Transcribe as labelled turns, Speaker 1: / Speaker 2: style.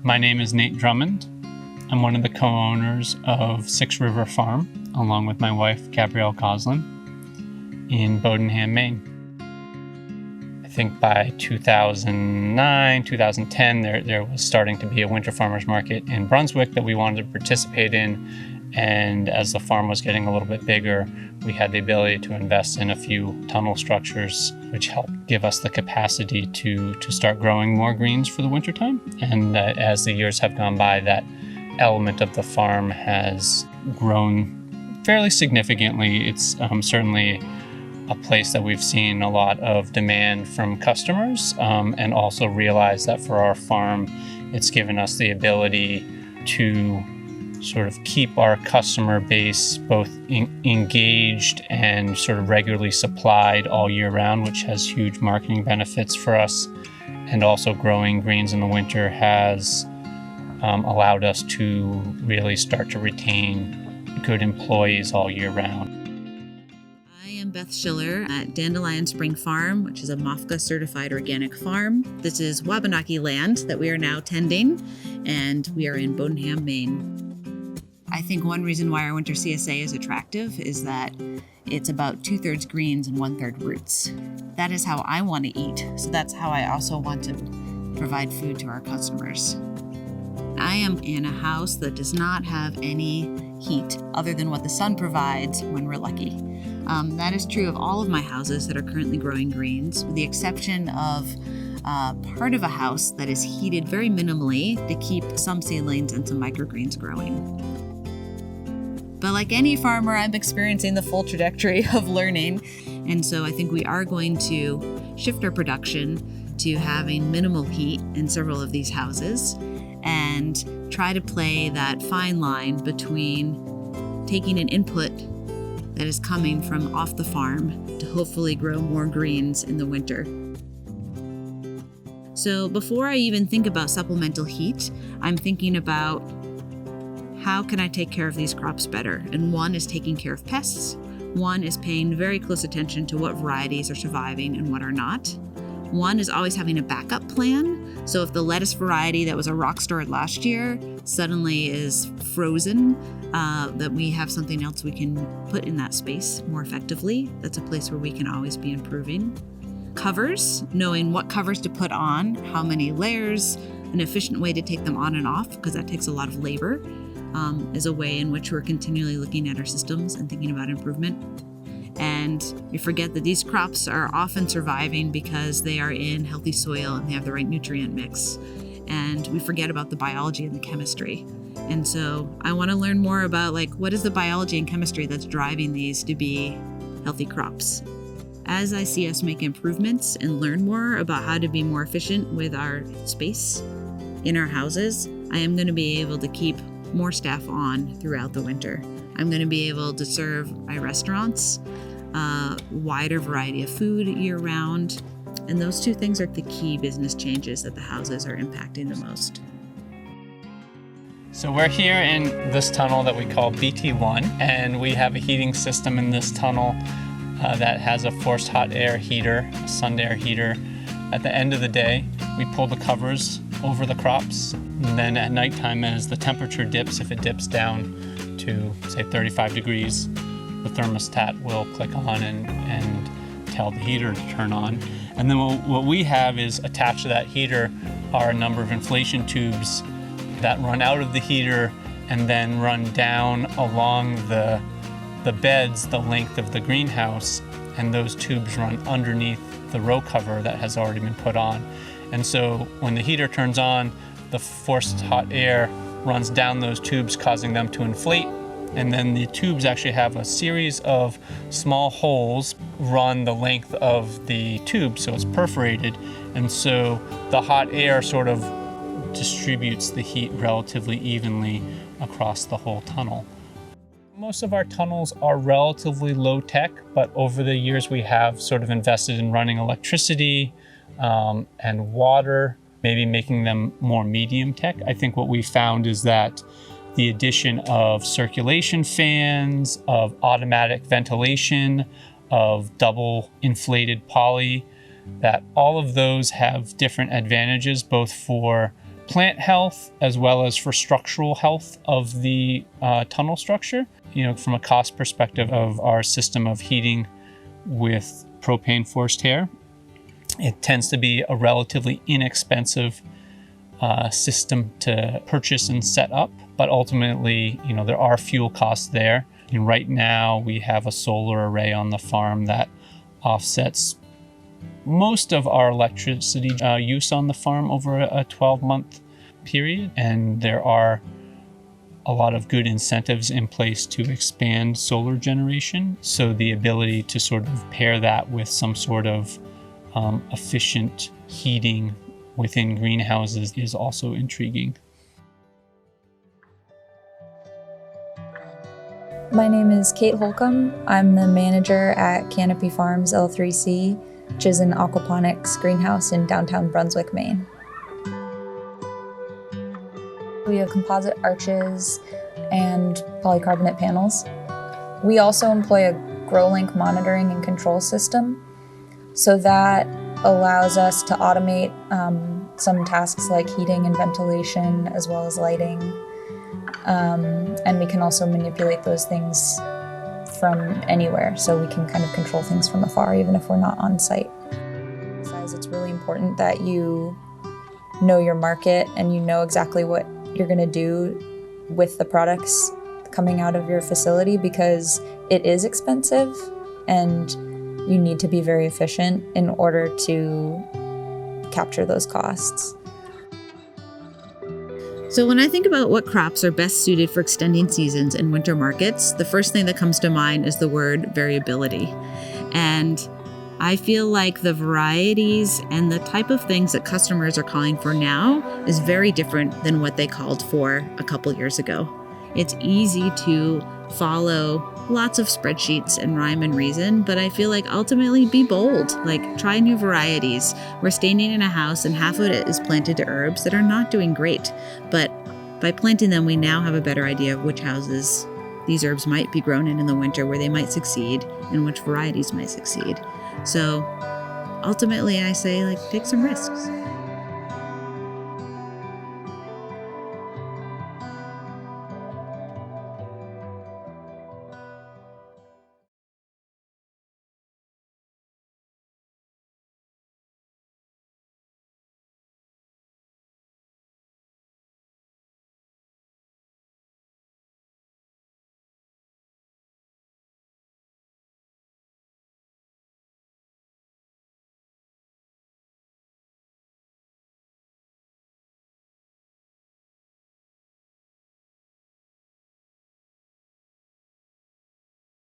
Speaker 1: My name is Nate Drummond. I'm one of the co-owners of Six River Farm, along with my wife, Gabrielle Goslin, in Bodenham, Maine. I think by 2009, 2010, there was starting to be a winter farmers market in Brunswick that we wanted to participate in. And as the farm was getting a little bit bigger, we had the ability to invest in a few tunnel structures, which helped give us the capacity to start growing more greens for the wintertime. And as the years have gone by, that element of the farm has grown fairly significantly. It's certainly a place that we've seen a lot of demand from customers, and also realize that for our farm, it's given us the ability to sort of keep our customer base both engaged and sort of regularly supplied all year round, which has huge marketing benefits for us. And also growing greens in the winter has allowed us to really start to retain good employees all year round.
Speaker 2: I am Beth Schiller at Dandelion Spring Farm, which is a MOFGA certified organic farm. This is Wabanaki land that we are now tending, and we are in Bodenham, Maine. I think one reason why our winter CSA is attractive is that it's about 2/3 greens and 1/3 roots. That is how I want to eat, so that's how I also want to provide food to our customers. I am in a house that does not have any heat other than what the sun provides when we're lucky. That is true of all of my houses that are currently growing greens, with the exception of part of a house that is heated very minimally to keep some seedlings and some microgreens growing. But like any farmer, I'm experiencing the full trajectory of learning. And so I think we are going to shift our production to having minimal heat in several of these houses and try to play that fine line between taking an input that is coming from off the farm to hopefully grow more greens in the winter. So before I even think about supplemental heat, I'm thinking about how can I take care of these crops better? And one is taking care of pests. One is paying very close attention to what varieties are surviving and what are not. One is always having a backup plan. So if the lettuce variety that was a rock star last year suddenly is frozen, that we have something else we can put in that space more effectively. That's a place where we can always be improving. Covers, knowing what covers to put on, how many layers, an efficient way to take them on and off, because that takes a lot of labor, is a way in which we're continually looking at our systems and thinking about improvement. And we forget that these crops are often surviving because they are in healthy soil and they have the right nutrient mix. And we forget about the biology and the chemistry. And so I want to learn more about what is the biology and chemistry that's driving these to be healthy crops. As I see us make improvements and learn more about how to be more efficient with our space in our houses, I am going to be able to keep more staff on throughout the winter. I'm going to be able to serve my restaurants a wider variety of food year round. And those two things are the key business changes that the houses are impacting the most.
Speaker 1: So we're here in this tunnel that we call BT1, and we have a heating system in this tunnel that has a forced hot air heater, a sun air heater. At the end of the day, we pull the covers over the crops, and then at nighttime, as the temperature dips, if it dips down to say 35 degrees, the thermostat will click on and tell the heater to turn on. And then what we have is attached to that heater are a number of inflation tubes that run out of the heater and then run down along the beds the length of the greenhouse, and those tubes run underneath the row cover that has already been put on. And so when the heater turns on, the forced hot air runs down those tubes, causing them to inflate. And then the tubes actually have a series of small holes run the length of the tube, so it's perforated. And so the hot air sort of distributes the heat relatively evenly across the whole tunnel. Most of our tunnels are relatively low tech, but over the years we have sort of invested in running electricity and water, maybe making them more medium tech. I think what we found is that the addition of circulation fans, of automatic ventilation, of double inflated poly, that all of those have different advantages, both for plant health as well as for structural health of the tunnel structure. From a cost perspective of our system of heating with propane forced hair, it tends to be a relatively inexpensive system to purchase and set up, but ultimately, there are fuel costs there. And right now we have a solar array on the farm that offsets most of our electricity use on the farm over a 12-month period, and there are a lot of good incentives in place to expand solar generation. So the ability to sort of pair that with some sort of efficient heating within greenhouses is also intriguing.
Speaker 3: My name is Kate Holcomb. I'm the manager at Canopy Farms L3C, which is an aquaponics greenhouse in downtown Brunswick, Maine. We have composite arches and polycarbonate panels. We also employ a GrowLink monitoring and control system, so that allows us to automate some tasks like heating and ventilation, as well as lighting. And we can also manipulate those things from anywhere, so we can kind of control things from afar, even if we're not on site. Besides, it's really important that you know your market and you know exactly what you're going to do with the products coming out of your facility, because it is expensive and you need to be very efficient in order to capture those costs.
Speaker 2: So when I think about what crops are best suited for extending seasons and winter markets, the first thing that comes to mind is the word variability. And I feel like the varieties and the type of things that customers are calling for now is very different than what they called for a couple years ago. It's easy to follow lots of spreadsheets and rhyme and reason, but I feel like ultimately be bold, like try new varieties. We're standing in a house and half of it is planted to herbs that are not doing great, but by planting them, we now have a better idea of which houses these herbs might be grown in the winter, where they might succeed, and which varieties might succeed. So ultimately I say, take some risks.